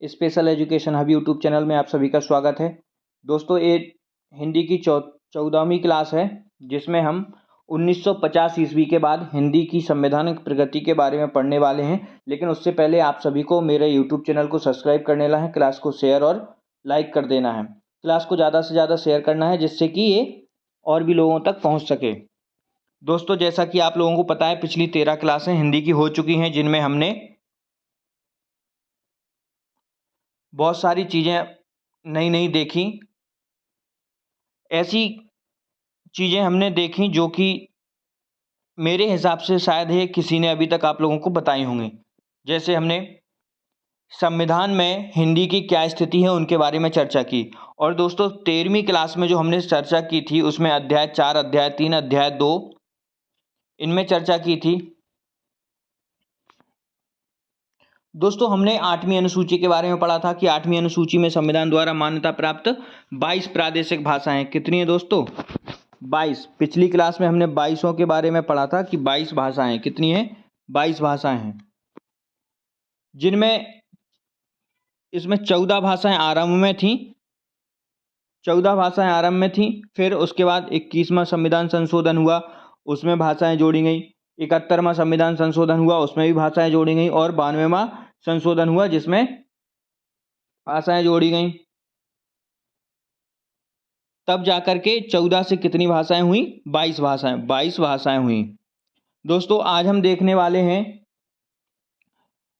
Special education hub YouTube channel में आप सभी का स्वागत है। दोस्तों, ये हिंदी की 14वीं क्लास है, जिसमें हम 1950 ईस्वी के बाद हिंदी की संवैधानिक प्रगति के बारे में पढ़ने वाले हैं। लेकिन उससे पहले आप सभी को मेरे यूट्यूब चैनल को सब्सक्राइब करने है, क्लास को शेयर और लाइक कर देना है। क्लास को ज़्यादा से ज़्यादा शेयर करना है, जिससे कि ये और भी लोगों तक पहुँच सके। दोस्तों, जैसा कि आप लोगों को पता है, पिछली 13 क्लासें हिंदी की हो चुकी हैं, जिनमें हमने बहुत सारी चीज़ें नई देखी। ऐसी चीज़ें हमने देखी जो कि मेरे हिसाब से शायद ही किसी ने अभी तक आप लोगों को बताई होंगी। जैसे हमने संविधान में हिंदी की क्या स्थिति है, उनके बारे में चर्चा की। और दोस्तों, 13वीं क्लास में जो हमने चर्चा की थी, उसमें अध्याय 4, अध्याय 3, अध्याय 2 इनमें चर्चा की थी। दोस्तों, हमने 8वीं अनुसूची के बारे में पढ़ा था कि 8वीं अनुसूची में संविधान द्वारा मान्यता प्राप्त 22 प्रादेशिक भाषाएं कितनी है दोस्तों? 22। पिछली क्लास में हमने 22 के बारे में पढ़ा था कि 22 भाषाएं कितनी हैं? 22 भाषाएं हैं, जिनमें इसमें 14 भाषाएं आरंभ में थी। 14 भाषाएं आरंभ में थी। फिर उसके बाद 21वां संविधान संशोधन हुआ, उसमें भाषाएं जोड़ी गई। 71वां संविधान संशोधन हुआ, उसमें भी भाषाएं जोड़ी गई। और 92वां संशोधन हुआ, जिसमें भाषाएं जोड़ी गई। तब जाकर के 14 से कितनी भाषाएं हुई? 22 भाषाएं। 22 भाषाएं हुई। दोस्तों, आज हम देखने वाले हैं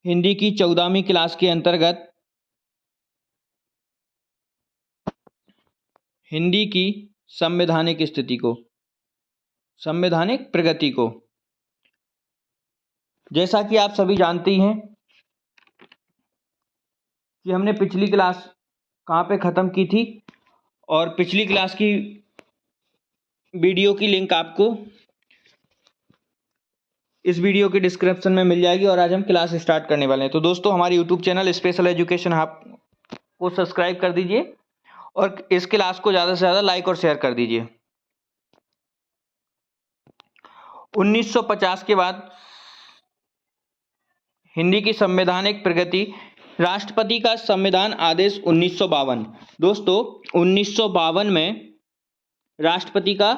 हिंदी की 14वीं क्लास के अंतर्गत हिंदी की संवैधानिक स्थिति को, संवैधानिक प्रगति को। जैसा कि आप सभी जानते हैं कि हमने पिछली क्लास कहाँ पे ख़त्म की थी, और पिछली क्लास की वीडियो की लिंक आपको इस वीडियो के डिस्क्रिप्शन में मिल जाएगी। और आज हम क्लास स्टार्ट करने वाले हैं। तो दोस्तों, हमारे YouTube channel special education hub को सब्सक्राइब कर दीजिए और इस क्लास को ज़्यादा से ज़्यादा लाइक और शेयर कर दीजिए। 1950 के बाद हिंदी की संवैधानिक प्रगति, राष्ट्रपति का संविधान आदेश 1952। दोस्तों, 1952 में राष्ट्रपति का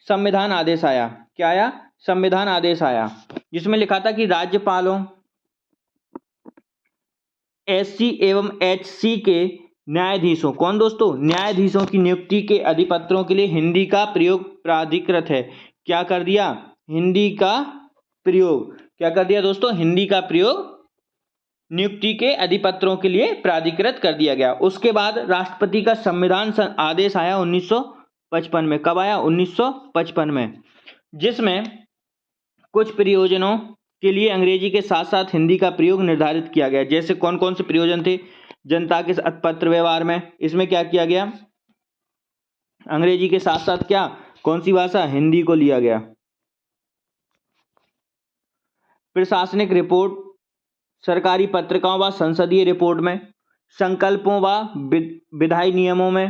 संविधान आदेश आया। क्या आया? संविधान आदेश आया, जिसमें लिखा था कि राज्यपालों, एससी एवं एचसी के न्यायाधीशों, कौन दोस्तों? न्यायाधीशों की नियुक्ति के अधिपत्रों के लिए हिंदी का प्रयोग प्राधिकृत है। क्या कर दिया? हिंदी का प्रयोग। क्या कर दिया दोस्तों? हिंदी का प्रयोग नियुक्ति के अधिपत्रों के लिए प्राधिकृत कर दिया गया। उसके बाद राष्ट्रपति का संविधान आदेश आया 1955 में। कब आया? 1955 में, जिसमें कुछ प्रयोजनों के लिए अंग्रेजी के साथ साथ हिंदी का प्रयोग निर्धारित किया गया। जैसे कौन कौन से प्रयोजन थे? जनता के साथ पत्र व्यवहार में, इसमें क्या किया गया? अंग्रेजी के साथ साथ क्या, कौन सी भाषा? हिंदी को लिया गया। प्रशासनिक रिपोर्ट, सरकारी पत्रिकाओं व संसदीय रिपोर्ट में, संकल्पों व विधायी नियमों में,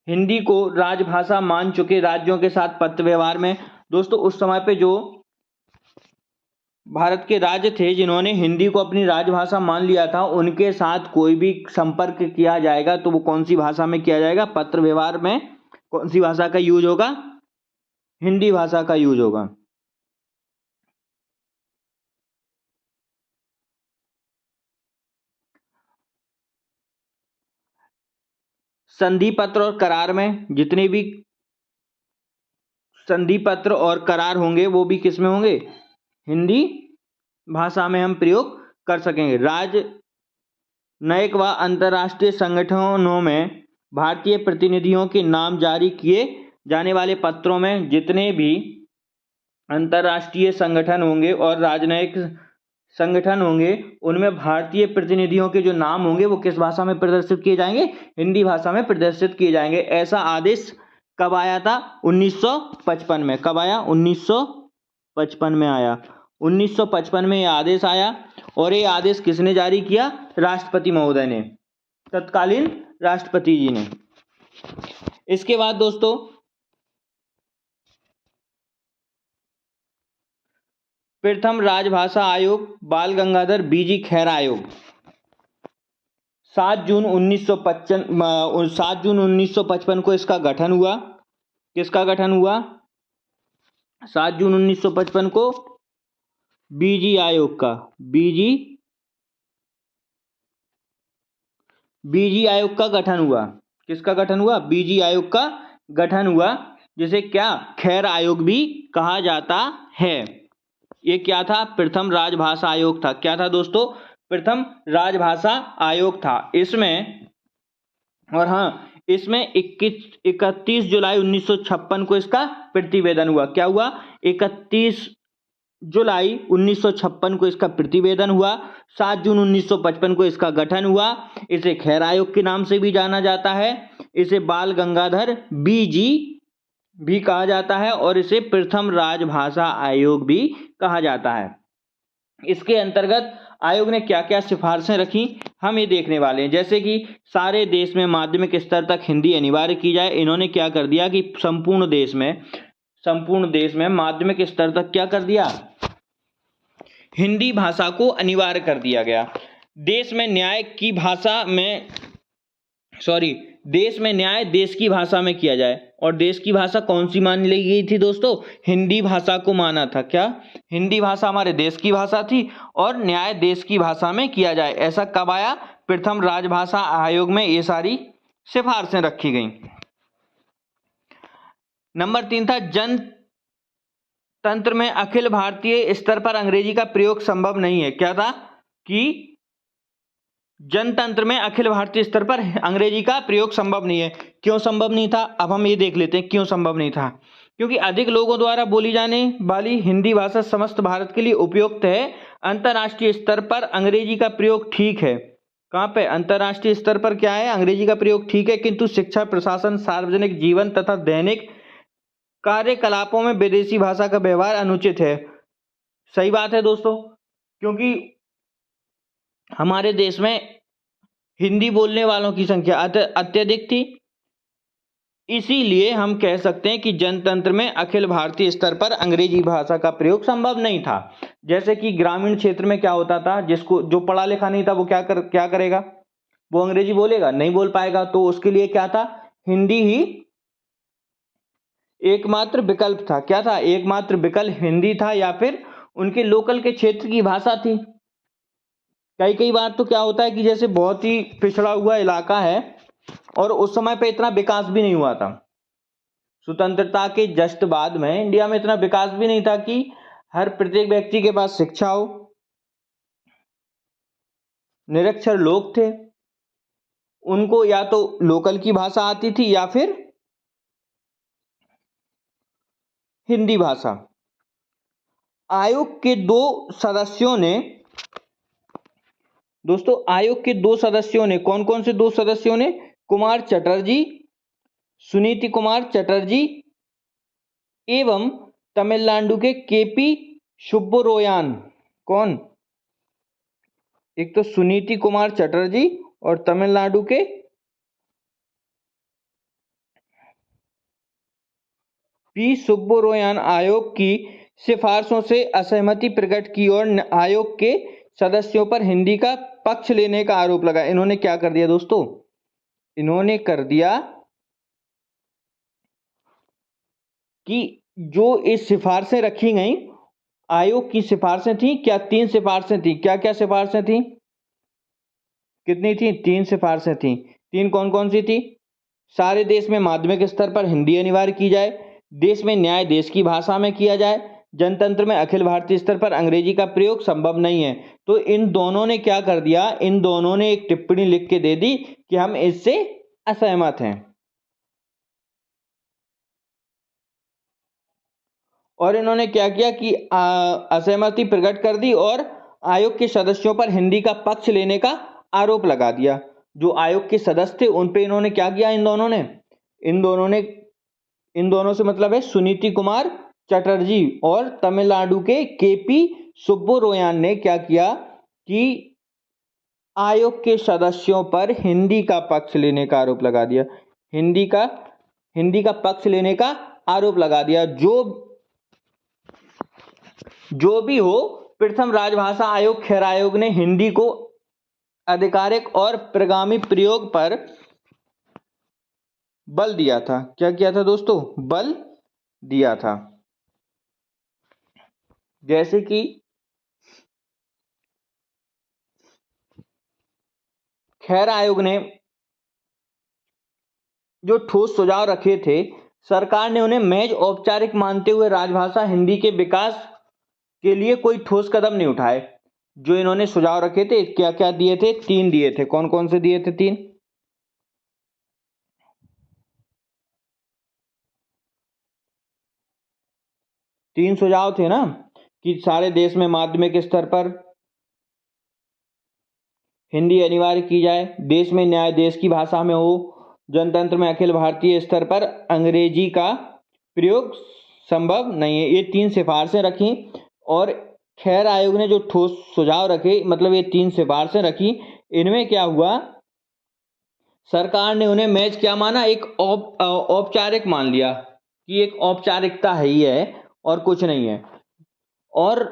हिंदी को राजभाषा मान चुके राज्यों के साथ पत्र व्यवहार में। दोस्तों, उस समय पे जो भारत के राज्य थे जिन्होंने हिंदी को अपनी राजभाषा मान लिया था, उनके साथ कोई भी संपर्क किया जाएगा तो वो कौन सी भाषा में किया जाएगा? पत्र व्यवहार में कौन सी भाषा का यूज होगा? हिंदी भाषा का यूज होगा। संधि पत्र और करार में, जितने भी संधि पत्र और करार होंगे वो भी किस में होंगे? हिंदी भाषा में हम प्रयोग कर सकेंगे। राजनयिक व अंतर्राष्ट्रीय संगठनों में भारतीय प्रतिनिधियों के नाम जारी किए जाने वाले पत्रों में, जितने भी अंतर्राष्ट्रीय संगठन होंगे और राजनयिक संगठन होंगे, उनमें भारतीय प्रतिनिधियों के जो नाम होंगे वो किस भाषा में प्रदर्शित किए जाएंगे? हिंदी भाषा में प्रदर्शित किए जाएंगे। ऐसा आदेश कब आया था? 1955 में। कब आया? 1955 में आया। 1955 में यह आदेश आया। और ये आदेश किसने जारी किया? राष्ट्रपति महोदय ने, तत्कालीन राष्ट्रपति जी ने। इसके बाद दोस्तों, प्रथम राजभाषा आयोग बाल गंगाधर बीजी खैरा आयोग। 7 जून 1955 को इसका गठन हुआ। किसका गठन हुआ? 7 जून 1955 को बीजी आयोग का, बीजी आयोग का गठन हुआ। किसका गठन हुआ? बीजी आयोग का गठन हुआ, जिसे क्या खैर आयोग भी कहा जाता है। ये क्या था? प्रथम राजभाषा आयोग था। क्या था दोस्तों? प्रथम राजभाषा आयोग था। इसमें और हाँ, इसमें 31 जुलाई 1956 को इसका प्रतिवेदन हुआ। क्या हुआ? 31 जुलाई 1956 को इसका प्रतिवेदन हुआ। 7 जून 1955 को इसका गठन हुआ। इसे खैर आयोग के नाम से भी जाना जाता है। इसे बाल गंगाधर बीजी भी कहा जाता है और इसे प्रथम राजभाषा आयोग भी कहा जाता है। इसके अंतर्गत आयोग ने क्या क्या सिफारिशें रखी, हम ये देखने वाले हैं। जैसे कि सारे देश में माध्यमिक स्तर तक हिंदी अनिवार्य की जाए। इन्होंने क्या कर दिया कि संपूर्ण देश में माध्यमिक स्तर तक क्या कर दिया? हिंदी भाषा को अनिवार्य कर दिया गया। देश में न्याय देश की भाषा में किया जाए। और देश की भाषा कौन सी मान ली गई थी दोस्तों? हिंदी भाषा को माना था। क्या? हिंदी भाषा हमारे देश की भाषा थी और न्याय देश की भाषा में किया जाए। ऐसा कब आया? प्रथम राजभाषा आयोग में ये सारी सिफारिशें रखी गई। नंबर 3 था जनतंत्र में अखिल भारतीय स्तर पर अंग्रेजी का प्रयोग संभव नहीं है। क्या था? कि जनतंत्र में अखिल भारतीय स्तर पर अंग्रेजी का प्रयोग संभव नहीं है। क्यों संभव नहीं था? अब हम ये देख लेते हैं क्यों संभव नहीं था। क्योंकि अधिक लोगों द्वारा बोली जाने वाली हिंदी भाषा समस्त भारत के लिए उपयुक्त है। अंतर्राष्ट्रीय स्तर पर अंग्रेजी का प्रयोग ठीक है। कहाँ पे? अंतर्राष्ट्रीय स्तर पर क्या है? अंग्रेजी का प्रयोग ठीक है, किंतु शिक्षा, प्रशासन, सार्वजनिक जीवन तथा दैनिक कार्यकलापों में विदेशी भाषा का व्यवहार अनुचित है। सही बात है दोस्तों, क्योंकि हमारे देश में हिंदी बोलने वालों की संख्या अत्यधिक थी। इसीलिए हम कह सकते हैं कि जनतंत्र में अखिल भारतीय स्तर पर अंग्रेजी भाषा का प्रयोग संभव नहीं था। जैसे कि ग्रामीण क्षेत्र में क्या होता था, जो पढ़ा लिखा नहीं था वो क्या करेगा? वो अंग्रेजी बोलेगा? नहीं बोल पाएगा। तो उसके लिए क्या था? हिंदी ही एकमात्र विकल्प था। क्या था? एकमात्र विकल्प हिंदी था, या फिर उनके लोकल के क्षेत्र की भाषा थी। कई बार तो क्या होता है कि जैसे बहुत ही पिछड़ा हुआ इलाका है और उस समय पे इतना विकास भी नहीं हुआ था। स्वतंत्रता के जस्ट बाद में इंडिया में इतना विकास भी नहीं था कि हर प्रत्येक व्यक्ति के पास शिक्षा हो। निरक्षर लोग थे, उनको या तो लोकल की भाषा आती थी या फिर हिंदी भाषा। आयोग के दो सदस्यों ने कौन कौन से दो सदस्यों ने? कुमार चटर्जी, सुनीति कुमार चटर्जी एवं तमिलनाडु के केपी सुब्बरोयान। कौन? एक तो सुनीति कुमार चटर्जी और तमिलनाडु के पी सुब्बरोयान आयोग की सिफारिशों से असहमति प्रकट की और आयोग के सदस्यों पर हिंदी का पक्ष लेने का आरोप लगा। इन्होंने क्या कर दिया दोस्तों? इन्होंने कर दिया कि जो इस सिफारिशें रखी गई, आयोग की सिफारिशें थी क्या? 3 सिफारिशें थी। क्या क्या सिफारिशें थी? कितनी थी? 3 सिफारिशें थी। 3 कौन कौन सी थी? सारे देश में माध्यमिक स्तर पर हिंदी अनिवार्य की जाए, देश में न्याय देश की भाषा में किया जाए, जनतंत्र में अखिल भारतीय स्तर पर अंग्रेजी का प्रयोग संभव नहीं है। तो इन दोनों ने क्या कर दिया? इन दोनों ने एक टिप्पणी लिख के दे दी कि हम इससे असहमत हैं। और इन्होंने क्या किया कि असहमति प्रकट कर दी और आयोग के सदस्यों पर हिंदी का पक्ष लेने का आरोप लगा दिया। जो आयोग के सदस्य थे उन पे इन्होंने क्या किया? इन दोनों से मतलब है सुनीति कुमार चटर्जी और तमिलनाडु के केपी सुब्बरोयान ने क्या किया कि आयोग के सदस्यों पर हिंदी का पक्ष लेने का आरोप लगा दिया। हिंदी का पक्ष लेने का आरोप लगा दिया। जो भी हो, प्रथम राजभाषा आयोग खैर आयोग ने हिंदी को आधिकारिक और प्रगामी प्रयोग पर बल दिया था। क्या किया था दोस्तों? बल दिया था। जैसे कि खैर आयोग ने जो ठोस सुझाव रखे थे, सरकार ने उन्हें महज औपचारिक मानते हुए राजभाषा हिंदी के विकास के लिए कोई ठोस कदम नहीं उठाए। जो इन्होंने सुझाव रखे थे, क्या क्या दिए थे? 3 दिए थे। कौन कौन से दिए थे? 3 सुझाव थे ना, कि सारे देश में माध्यमिक स्तर पर हिंदी अनिवार्य की जाए, देश में न्याय देश की भाषा में हो, जनतंत्र में अखिल भारतीय स्तर पर अंग्रेजी का प्रयोग संभव नहीं है। ये 3 सिफारिशें रखी और खैर आयोग ने जो ठोस सुझाव रखे, मतलब ये 3 सिफारिशें रखी, इनमें क्या हुआ, सरकार ने उन्हें महज क्या माना? एक औपचारिक मान लिया कि एक औपचारिकता ही है और कुछ नहीं है। और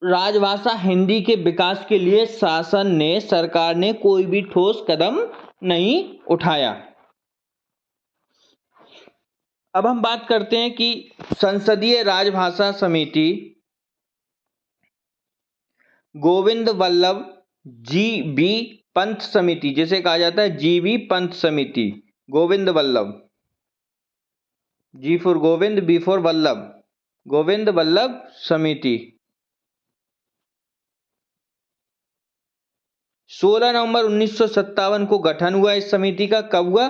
राजभाषा हिंदी के विकास के लिए सरकार ने कोई भी ठोस कदम नहीं उठाया। अब हम बात करते हैं कि संसदीय राजभाषा समिति गोविंद वल्लभ जी.बी. पंत समिति, जिसे कहा जाता है जी.बी. पंत समिति, Govind Vallabh, G for Govind, B for Vallabh, Govind Vallabh समिति, 16 नवंबर 1957 को गठन हुआ इस समिति का। कब हुआ?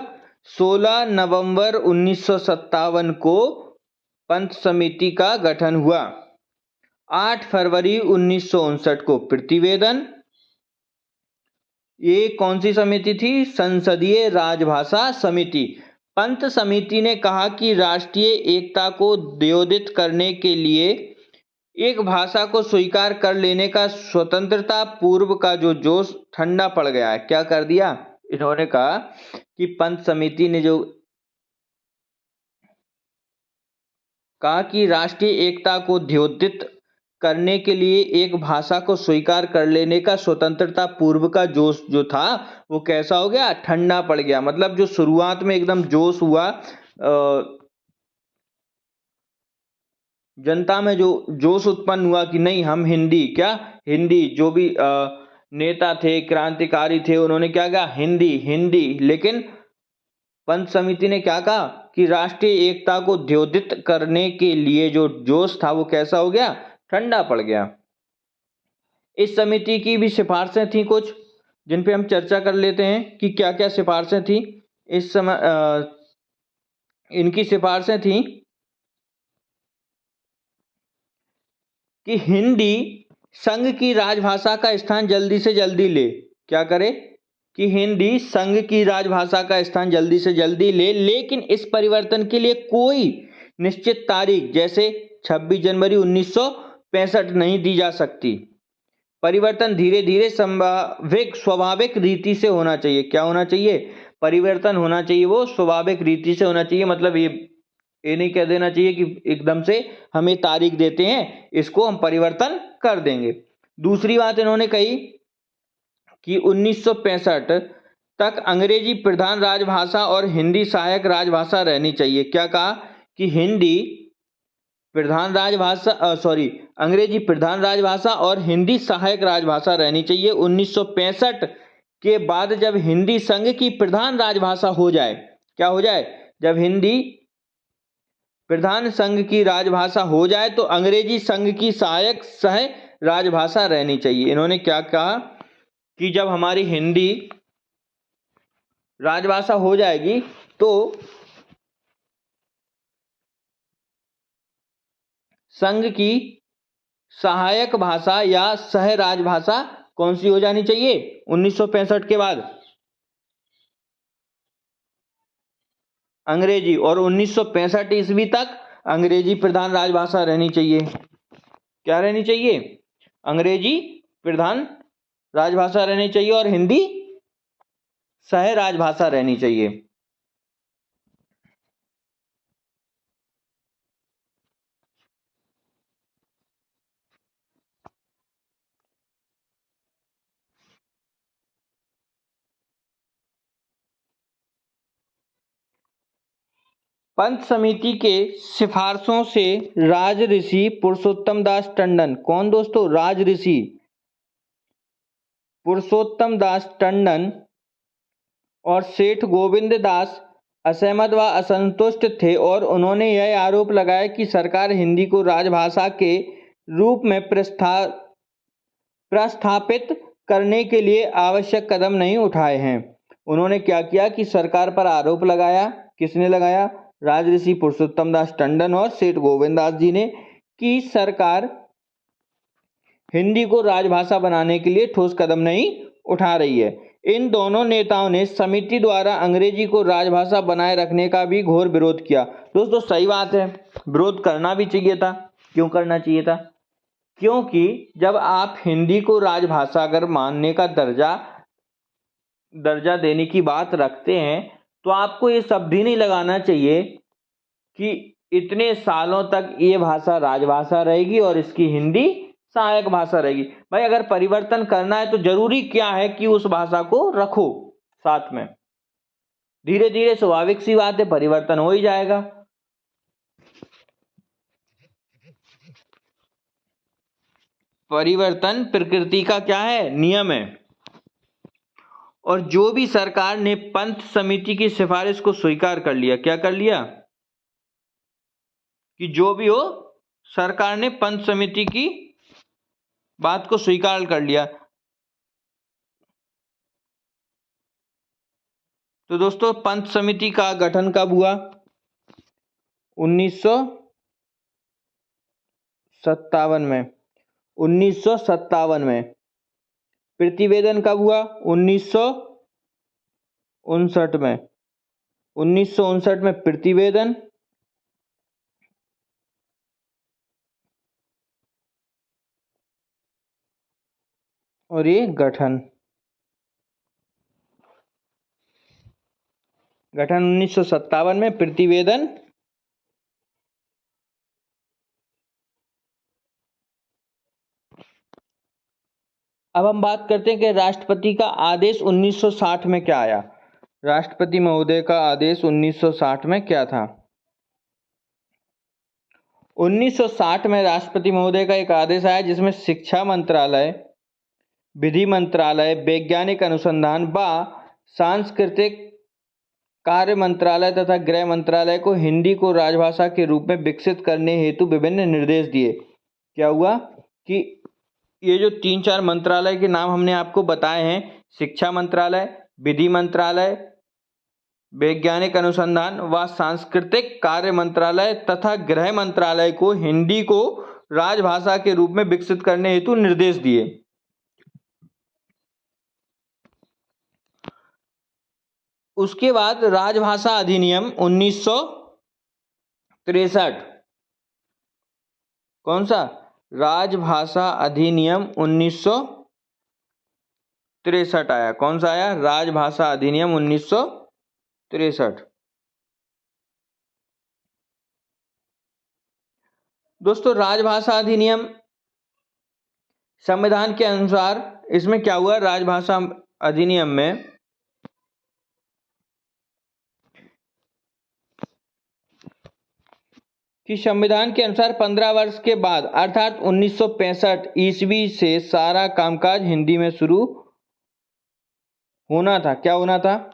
16 नवंबर 1957 को पंत समिति का गठन हुआ। 8 फरवरी 1959 को प्रतिवेदन। ये कौन सी समिति थी? संसदीय राजभाषा समिति। पंत समिति ने कहा कि राष्ट्रीय एकता को द्योतित करने के लिए एक भाषा को स्वीकार कर लेने का स्वतंत्रता पूर्व का जो जोश ठंडा पड़ गया है। क्या कर दिया इन्होंने? कहा कि पंत समिति ने जो कहा कि राष्ट्रीय एकता को द्योतित करने के लिए एक भाषा को स्वीकार कर लेने का स्वतंत्रता पूर्व का जोश जो था, वो कैसा हो गया? ठंडा पड़ गया। मतलब जो शुरुआत में एकदम जोश हुआ, जनता में जो जोश उत्पन्न हुआ कि नहीं हम हिंदी, क्या हिंदी, जो भी नेता थे, क्रांतिकारी थे, उन्होंने क्या कहा? हिंदी हिंदी। लेकिन पंत समिति ने क्या कहा कि राष्ट्रीय एकता को द्योतित करने के लिए जो जोश था वो कैसा हो गया? ठंडा पड़ गया। इस समिति की भी सिफारिशें थी कुछ, जिन पे हम चर्चा कर लेते हैं कि क्या क्या सिफारिशें थी। इस समय इनकी सिफारिशें थी कि हिंदी संघ की राजभाषा का स्थान जल्दी से जल्दी ले। क्या करे? कि हिंदी संघ की राजभाषा का स्थान जल्दी से जल्दी ले, लेकिन इस परिवर्तन के लिए कोई निश्चित तारीख जैसे 26 जनवरी 1965 नहीं दी जा सकती। परिवर्तन धीरे धीरे स्वाभाविक रीति से होना चाहिए। क्या होना चाहिए? परिवर्तन होना चाहिए वो स्वाभाविक रीति से होना चाहिए। मतलब ये नहीं कह देना चाहिए कि एकदम से हमें तारीख देते हैं, इसको हम परिवर्तन कर देंगे। दूसरी बात इन्होंने कही कि 1965 तक अंग्रेजी प्रधान राजभाषा और हिंदी सहायक राजभाषा रहनी चाहिए। क्या कहा? कि हिंदी प्रधान राजभाषा अंग्रेजी प्रधान राजभाषा और हिंदी सहायक राजभाषा रहनी चाहिए। 1965 के बाद जब हिंदी संघ की प्रधान राजभाषा हो जाए, क्या हो जाए? जब हिंदी प्रधान संघ की राजभाषा हो जाए तो अंग्रेजी संघ की सहायक सह राजभाषा रहनी चाहिए। इन्होंने क्या कहा कि जब हमारी हिंदी राजभाषा हो जाएगी तो संघ की सहायक भाषा या सह राजभाषा कौन सी हो जानी चाहिए? 1965 के बाद अंग्रेजी, और 1965 ईस्वी तक अंग्रेजी प्रधान राजभाषा रहनी चाहिए। क्या रहनी चाहिए? अंग्रेजी प्रधान राजभाषा रहनी चाहिए और हिंदी सह राजभाषा रहनी चाहिए। पंत समिति के सिफारसों से राजऋषि पुरुषोत्तम दास टंडन, कौन दोस्तों? राजऋषि पुरुषोत्तम दास टंडन और सेठ गोविंद दास असहमत व असंतुष्ट थे और उन्होंने यह आरोप लगाया कि सरकार हिंदी को राजभाषा के रूप में प्रस्थापित करने के लिए आवश्यक कदम नहीं उठाए हैं। उन्होंने क्या किया कि सरकार पर आरोप लगाया। किसने लगाया? राजऋषि पुरुषोत्तम दास टंडन और सेठ गोविंद दास जी ने, कि सरकार हिंदी को राजभाषा बनाने के लिए ठोस कदम नहीं उठा रही है। इन दोनों नेताओं ने समिति द्वारा अंग्रेजी को राजभाषा बनाए रखने का भी घोर विरोध किया। दोस्तों सही बात है, विरोध करना भी चाहिए था। क्यों करना चाहिए था? क्योंकि जब आप हिंदी को राजभाषा अगर मानने का दर्जा देने की बात रखते हैं तो आपको ये शब्द ही नहीं लगाना चाहिए कि इतने सालों तक ये भाषा राजभाषा रहेगी और इसकी हिंदी सहायक भाषा रहेगी। भाई अगर परिवर्तन करना है तो जरूरी क्या है कि उस भाषा को रखो साथ में। धीरे धीरे स्वाभाविक सी बात है, परिवर्तन हो ही जाएगा। परिवर्तन प्रकृति का क्या है? नियम है। और जो भी सरकार ने पंत समिति की सिफारिश को स्वीकार कर लिया, क्या कर लिया? कि जो भी हो सरकार ने पंत समिति की बात को स्वीकार कर लिया। तो दोस्तों पंत समिति का गठन कब हुआ? 1957 में। 1957 में। प्रतिवेदन कब हुआ? 1959 में। 1959 में प्रतिवेदन और ये गठन 1957 में प्रतिवेदन अब हम बात करते हैं कि राष्ट्रपति का आदेश 1960 में क्या आया। राष्ट्रपति महोदय का आदेश 1960 में क्या था? 1960 में राष्ट्रपति महोदय का एक आदेश आया जिसमें शिक्षा मंत्रालय, विधि मंत्रालय, वैज्ञानिक अनुसंधान व सांस्कृतिक कार्य मंत्रालय तथा गृह मंत्रालय को हिंदी को राजभाषा के रूप में विकसित करने हेतु विभिन्न निर्देश दिए। क्या हुआ कि ये जो 3-4 मंत्रालय के नाम हमने आपको बताए हैं, शिक्षा मंत्रालय, विधि मंत्रालय, वैज्ञानिक अनुसंधान व सांस्कृतिक कार्य मंत्रालय तथा गृह मंत्रालय को हिंदी को राजभाषा के रूप में विकसित करने हेतु निर्देश दिए। उसके बाद राजभाषा अधिनियम 1963, कौन सा? राजभाषा अधिनियम 1963 आया। कौन सा आया? राजभाषा अधिनियम 1963। दोस्तों राजभाषा अधिनियम संविधान के अनुसार इसमें क्या हुआ? राजभाषा अधिनियम में कि संविधान के अनुसार 15 वर्ष के बाद अर्थात 1965 ईस्वी से सारा कामकाज हिंदी में शुरू होना था। क्या होना था?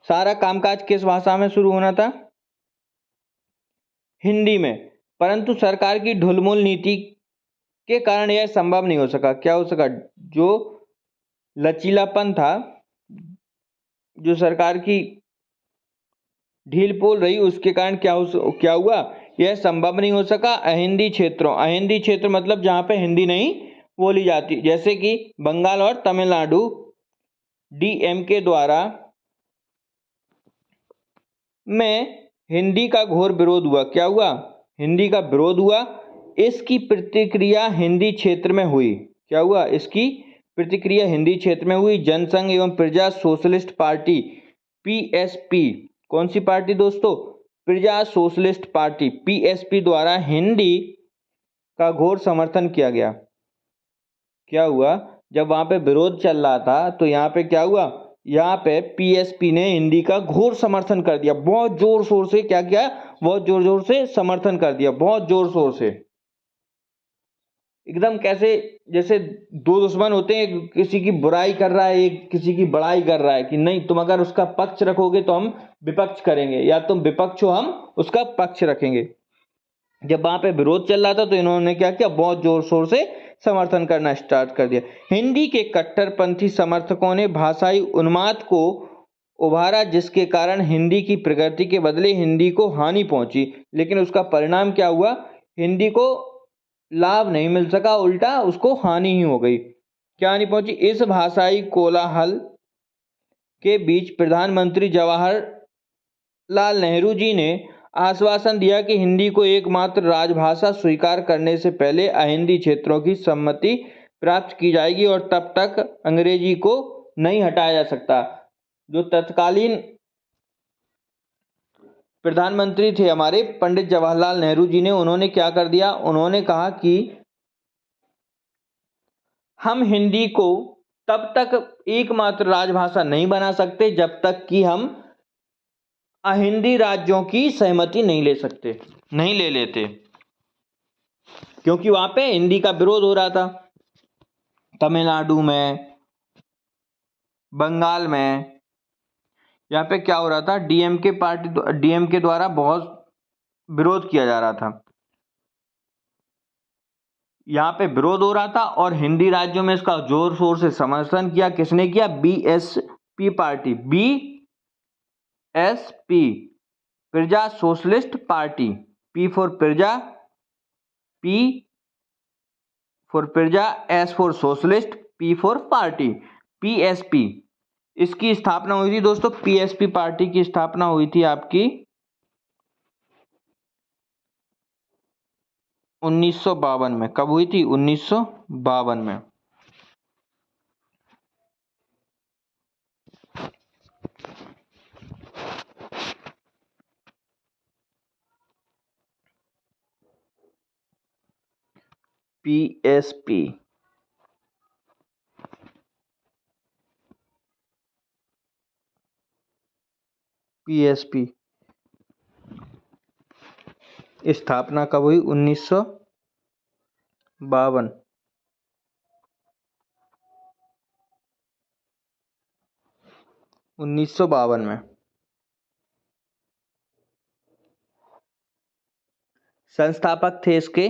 सारा कामकाज किस भाषा में शुरू होना था? हिंदी में। परंतु सरकार की ढुलमुल नीति के कारण यह संभव नहीं हो सका। क्या हो सका? जो लचीलापन था, जो सरकार की ढील पोल रही, उसके कारण क्या हुआ? यह संभव नहीं हो सका। अहिंदी क्षेत्रों, अहिंदी क्षेत्र मतलब जहां पे हिंदी नहीं बोली जाती, जैसे कि बंगाल और तमिलनाडु, डीएमके द्वारा में हिंदी का घोर विरोध हुआ। क्या हुआ? हिंदी का विरोध हुआ। इसकी प्रतिक्रिया हिंदी क्षेत्र में हुई। क्या हुआ? इसकी प्रतिक्रिया हिंदी क्षेत्र में हुई। जनसंघ एवं प्रजा सोशलिस्ट पार्टी पीएसपी, कौन सी पार्टी दोस्तों? प्रजा सोशलिस्ट पार्टी पीएसपी द्वारा हिंदी का घोर समर्थन किया गया। क्या हुआ? जब वहां पे विरोध चल रहा था तो यहाँ पे क्या हुआ? यहाँ पे पीएसपी ने हिंदी का घोर समर्थन कर दिया, बहुत जोर शोर से। क्या किया? बहुत जोर जोर से समर्थन कर दिया, बहुत जोर शोर से। एकदम कैसे, जैसे दो दुश्मन होते हैं, एक किसी की बुराई कर रहा है, एक किसी की बड़ाई कर रहा है कि नहीं तुम अगर उसका पक्ष रखोगे तो हम विपक्ष करेंगे, या तुम विपक्ष हो हम उसका पक्ष रखेंगे। जब वहां पे विरोध चल रहा था तो इन्होंने क्या किया? बहुत जोर शोर से समर्थन करना स्टार्ट कर दिया। हिंदी के कट्टरपंथी समर्थकों ने भाषाई उन्माद को उभारा, जिसके कारण हिंदी की प्रगति के बदले हिंदी को हानि पहुंची। लेकिन उसका परिणाम क्या हुआ? हिंदी को लाभ नहीं मिल सका, उल्टा उसको हानि ही हो गई। क्या हानि पहुंची? इस भाषाई कोलाहल के बीच प्रधानमंत्री जवाहरलाल नेहरू जी ने आश्वासन दिया कि हिंदी को एकमात्र राजभाषा स्वीकार करने से पहले अहिंदी क्षेत्रों की सम्मति प्राप्त की जाएगी और तब तक अंग्रेजी को नहीं हटाया जा सकता। जो तत्कालीन प्रधानमंत्री थे हमारे पंडित जवाहरलाल नेहरू जी ने, उन्होंने क्या कर दिया? उन्होंने कहा कि हम हिंदी को तब तक एकमात्र राजभाषा नहीं बना सकते जब तक कि हम अहिंदी राज्यों की सहमति नहीं ले लेते, क्योंकि वहां पे हिंदी का विरोध हो रहा था। तमिलनाडु में, बंगाल में, यहाँ पे क्या हो रहा था? डीएमके द्वारा बहुत विरोध किया जा रहा था। यहाँ पे विरोध हो रहा था और हिंदी राज्यों में इसका जोर शोर से समर्थन किया। किसने किया? बीएसपी पार्टी, बीएसपी, प्रजा सोशलिस्ट पार्टी। पी फॉर प्रजा, पी फॉर प्रजा, S for socialist, P for party, PSP. इसकी स्थापना हुई थी दोस्तों, पीएसपी पार्टी की स्थापना हुई थी आपकी 1952 में। कब हुई थी? 1952 में। पीएसपी, पीएसपी स्थापना कब हुई? 1952। में संस्थापक थे इसके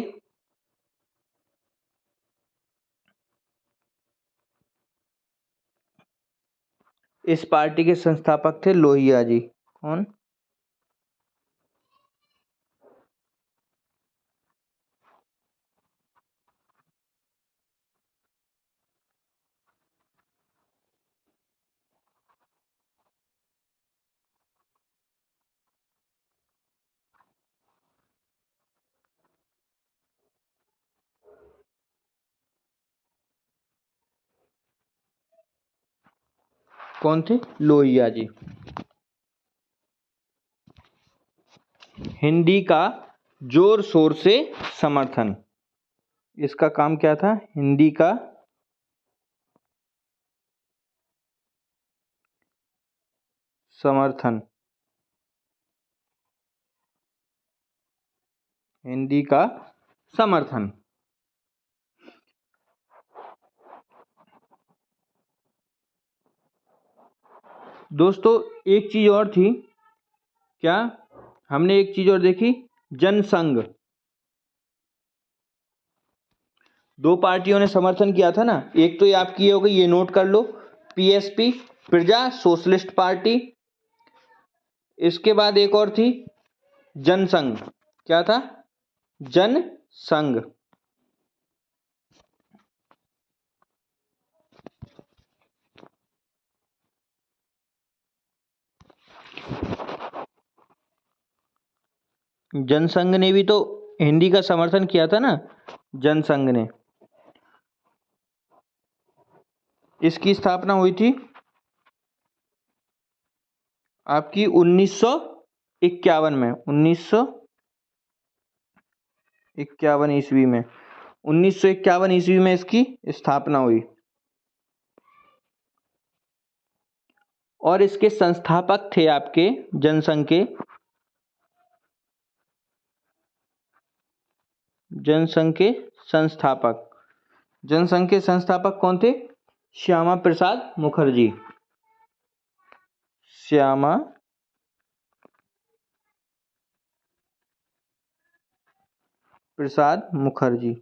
इस पार्टी के संस्थापक थे लोहिया जी। कौन? कौन थे? लोहिया जी। हिंदी का जोर शोर से समर्थन, इसका काम क्या था? हिंदी का समर्थन, हिंदी का समर्थन। दोस्तों एक चीज और थी, क्या? हमने एक चीज और देखी, जनसंघ। दो पार्टियों ने समर्थन किया था ना, एक तो ये आपकी ये हो गई, ये नोट कर लो, पीएसपी, प्रजा सोशलिस्ट पार्टी। इसके बाद एक और थी, जनसंघ। क्या था? जनसंघ। जनसंघ ने भी तो हिंदी का समर्थन किया था ना, जनसंघ ने। इसकी स्थापना हुई थी आपकी 1951 में, 1951 ईस्वी में, 1951 ईस्वी में इसकी स्थापना हुई। और इसके संस्थापक थे आपके जनसंघ के जनसंघ के संस्थापक कौन थे? श्यामा प्रसाद मुखर्जी। श्यामा प्रसाद मुखर्जी।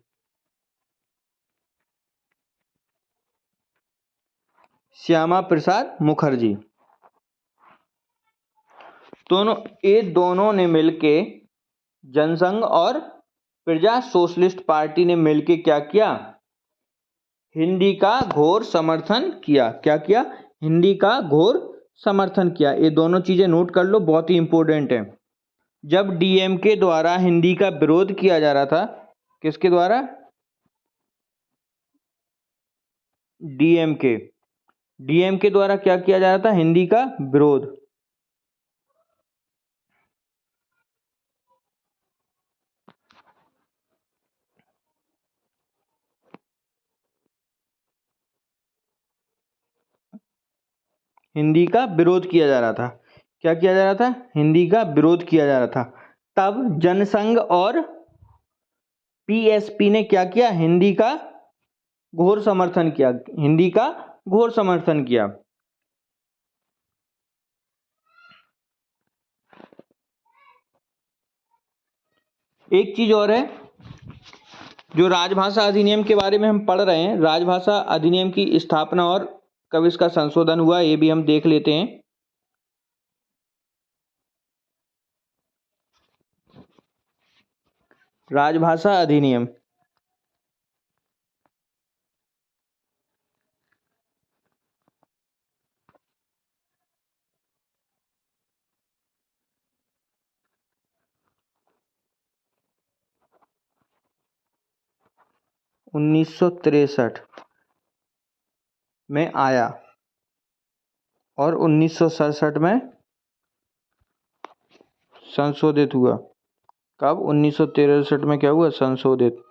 श्यामा प्रसाद मुखर्जी दोनों ने मिलके जनसंघ और प्रजा सोशलिस्ट पार्टी ने मिलके क्या किया? हिंदी का घोर समर्थन किया। क्या किया? हिंदी का घोर समर्थन किया। ये दोनों चीजें नोट कर लो, बहुत ही इंपॉर्टेंट है। जब डीएमके द्वारा हिंदी का विरोध किया जा रहा था, किसके द्वारा? डीएमके द्वारा क्या किया जा रहा था? हिंदी का विरोध। हिंदी का विरोध किया जा रहा था। क्या किया जा रहा था? हिंदी का विरोध किया जा रहा था। तब जनसंघ और पीएसपी ने क्या किया? हिंदी का घोर समर्थन किया। हिंदी का घोर समर्थन किया। एक चीज और है, जो राजभाषा अधिनियम के बारे में हम पढ़ रहे हैं, राजभाषा अधिनियम की स्थापना और कब इसका संशोधन हुआ, ये भी हम देख लेते हैं। राजभाषा अधिनियम (1963) में आया और 1967 में संशोधित हुआ। कब? 1963 में क्या हुआ? संशोधित।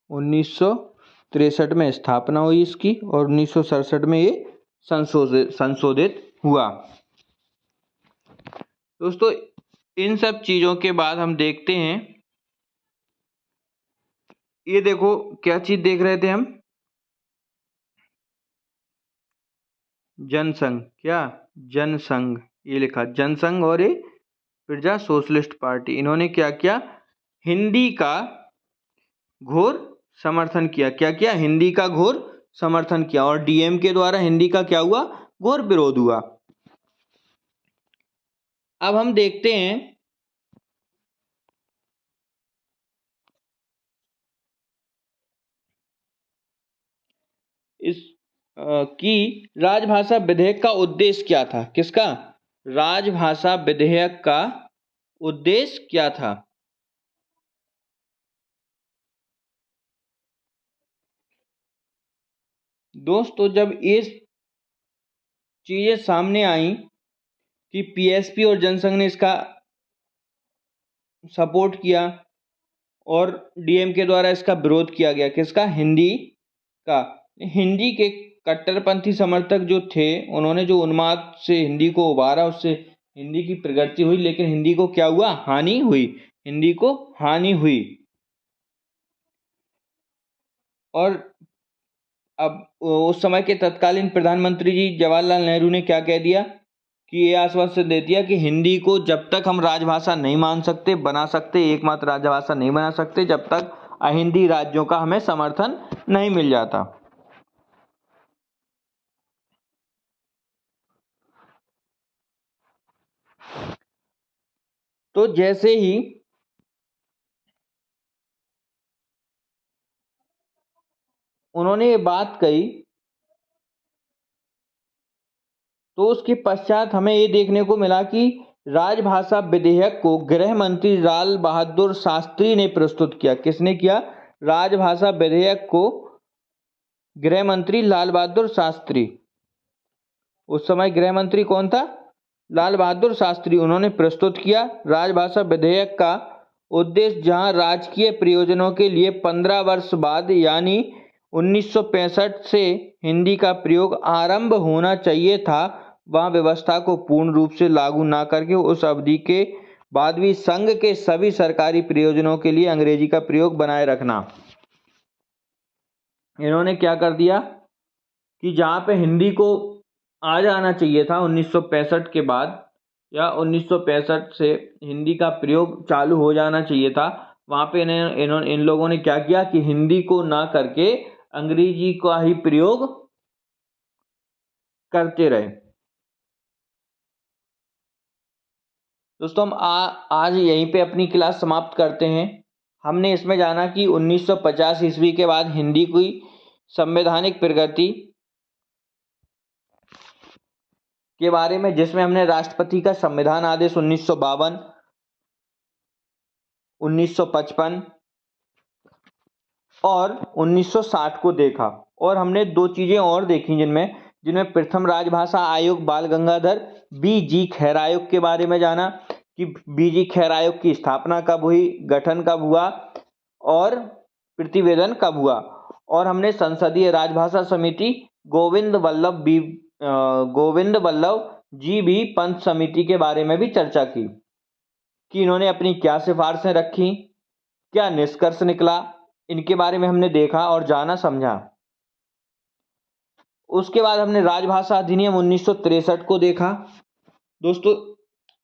उन्नीस सौ तिरसठ में स्थापना हुई इसकी और 1967 में ये संशोधित हुआ। दोस्तों, इन सब चीजों के बाद हम देखते हैं, ये देखो क्या चीज देख रहे थे हम? जनसंघ। क्या? जनसंघ, ये लिखा जनसंघ और ये प्रजा सोशलिस्ट पार्टी, इन्होंने क्या किया? हिंदी का घोर समर्थन किया। क्या किया? हिंदी का घोर समर्थन किया। और डीएम के द्वारा हिंदी का क्या हुआ? घोर विरोध हुआ। अब हम देखते हैं इस कि राजभाषा विधेयक का उद्देश्य क्या था। किसका? राजभाषा विधेयक का उद्देश्य क्या था? दोस्तों, जब ये चीजें सामने आई कि पीएसपी और जनसंघ ने इसका सपोर्ट किया और डीएम के द्वारा इसका विरोध किया गया, किसका? हिंदी का। हिंदी के कट्टरपंथी समर्थक जो थे, उन्होंने जो उन्माद से हिंदी को उबारा, उससे हिंदी की प्रगति हुई, लेकिन हिंदी को क्या हुआ? हानि हुई। हिंदी को हानि हुई। और अब उस समय के तत्कालीन प्रधानमंत्री जी जवाहरलाल नेहरू ने क्या कह दिया कि ये आश्वासन दे दिया कि हिंदी को जब तक हम राजभाषा नहीं मान सकते, बना सकते, एकमात्र राजभाषा नहीं बना सकते, जब तक अहिंदी राज्यों का हमें समर्थन नहीं मिल जाता। तो जैसे ही उन्होंने ये बात कही, तो उसके पश्चात हमें ये देखने को मिला कि राजभाषा विधेयक को गृह मंत्री लाल बहादुर शास्त्री ने प्रस्तुत किया। किसने किया? राजभाषा विधेयक को गृह मंत्री लाल बहादुर शास्त्री, उस समय गृह मंत्री कौन था? लाल बहादुर शास्त्री। उन्होंने प्रस्तुत किया राजभाषा विधेयक का उद्देश्य जहां राजकीय प्रयोजनों के लिए 15 वर्ष बाद यानी 1965 से हिंदी का प्रयोग आरंभ होना चाहिए था, वहां व्यवस्था को पूर्ण रूप से लागू न करके उस अवधि के बाद भी संघ के सभी सरकारी प्रयोजनों के लिए अंग्रेजी का प्रयोग बनाए रखना। इन्होंने क्या कर दिया कि जहां पे हिंदी को आ जाना चाहिए था 1965 के बाद या 1965 से हिंदी का प्रयोग चालू हो जाना चाहिए था, वहां पे इन लोगों ने क्या किया कि हिंदी को ना करके अंग्रेजी का ही प्रयोग करते रहे। दोस्तों हम आज यहीं पे अपनी क्लास समाप्त करते हैं। हमने इसमें जाना कि 1950 ईस्वी के बाद हिंदी की संवैधानिक प्रगति के बारे में, जिसमें हमने राष्ट्रपति का संविधान आदेश 1952, 1955 और 1960 को देखा। और हमने दो चीजें और देखी जिनमें प्रथम राजभाषा आयोग बाल गंगाधर बी.जी. खैर आयोग के बारे में जाना कि बी.जी. खैर आयोग की स्थापना कब हुई, गठन कब हुआ और प्रतिवेदन कब हुआ। और हमने संसदीय राजभाषा समिति गोविंद वल्लभ जी बी पंत समिति के बारे में भी चर्चा की कि इन्होंने अपनी क्या सिफारिशें रखी, क्या निष्कर्ष निकला, इनके बारे में हमने देखा और जाना समझा। उसके बाद हमने राजभाषा अधिनियम 1963 को देखा। दोस्तों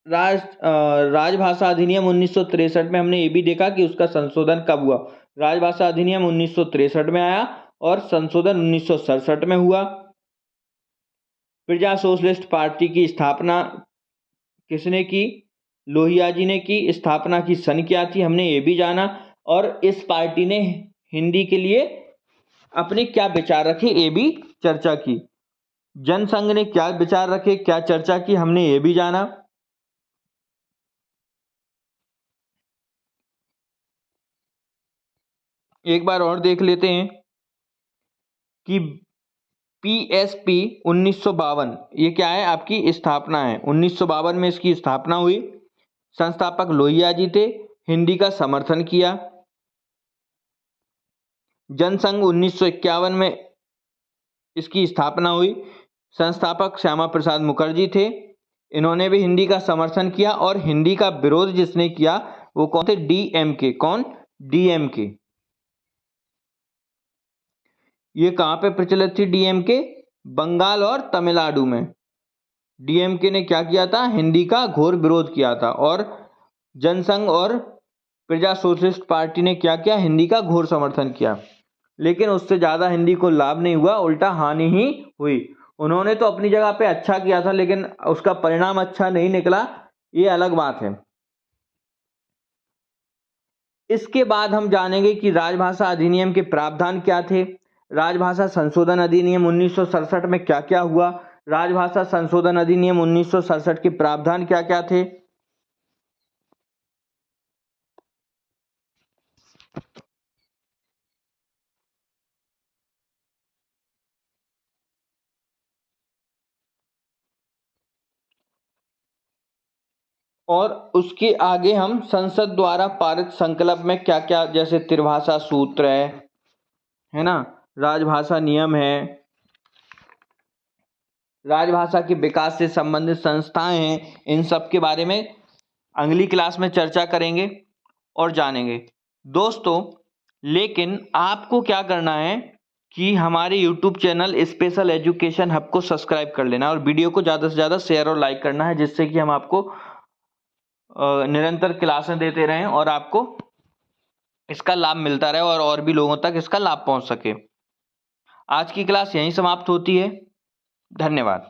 राजभाषा अधिनियम 1963 में हमने ये भी देखा कि उसका संशोधन कब हुआ। राजभाषा अधिनियम 1963 में आया और संशोधन 1967 में हुआ। प्रजा सोशलिस्ट पार्टी की स्थापना किसने की? लोहिया जी ने की। स्थापना की सन क्या थी, हमने ये भी जाना। और इस पार्टी ने हिंदी के लिए अपने क्या विचार रखे ये भी चर्चा की। जनसंघ ने क्या विचार रखे, क्या चर्चा की, हमने ये भी जाना। एक बार और देख लेते हैं कि पीएसपी 1952 ये क्या है, आपकी स्थापना है। 1952 में इसकी स्थापना हुई। संस्थापक लोहिया जी थे। हिंदी का समर्थन किया। जनसंघ 1951 में इसकी स्थापना हुई। संस्थापक श्यामा प्रसाद मुखर्जी थे। इन्होंने भी हिंदी का समर्थन किया। और हिंदी का विरोध जिसने किया वो कौन थे? डीएमके। कौन? डीएमके। ये कहां पे प्रचलित थी डीएमके? बंगाल और तमिलनाडु में। डीएमके ने क्या किया था? हिंदी का घोर विरोध किया था। और जनसंघ और प्रजा सोशलिस्ट पार्टी ने क्या किया? हिंदी का घोर समर्थन किया। लेकिन उससे ज्यादा हिंदी को लाभ नहीं हुआ, उल्टा हानि ही हुई। उन्होंने तो अपनी जगह पे अच्छा किया था लेकिन उसका परिणाम अच्छा नहीं निकला, ये अलग बात है। इसके बाद हम जानेंगे कि राजभाषा अधिनियम के प्रावधान क्या थे। राजभाषा संशोधन अधिनियम 1967 में क्या क्या हुआ। राजभाषा संशोधन अधिनियम 1967 के प्रावधान क्या क्या थे। और उसके आगे हम संसद द्वारा पारित संकल्प में क्या क्या, जैसे त्रिभाषा सूत्र है ना, राजभाषा नियम है, राजभाषा के विकास से संबंधित संस्थाएं हैं, इन सब के बारे में अगली क्लास में चर्चा करेंगे और जानेंगे। दोस्तों लेकिन आपको क्या करना है कि हमारे YouTube channel special education hub को सब्सक्राइब कर लेना और वीडियो को ज़्यादा से ज़्यादा शेयर और लाइक करना है, जिससे कि हम आपको निरंतर क्लासें देते रहें और आपको इसका लाभ मिलता रहे और भी लोगों तक इसका लाभ पहुंच सके। आज की क्लास यहीं समाप्त होती है। धन्यवाद।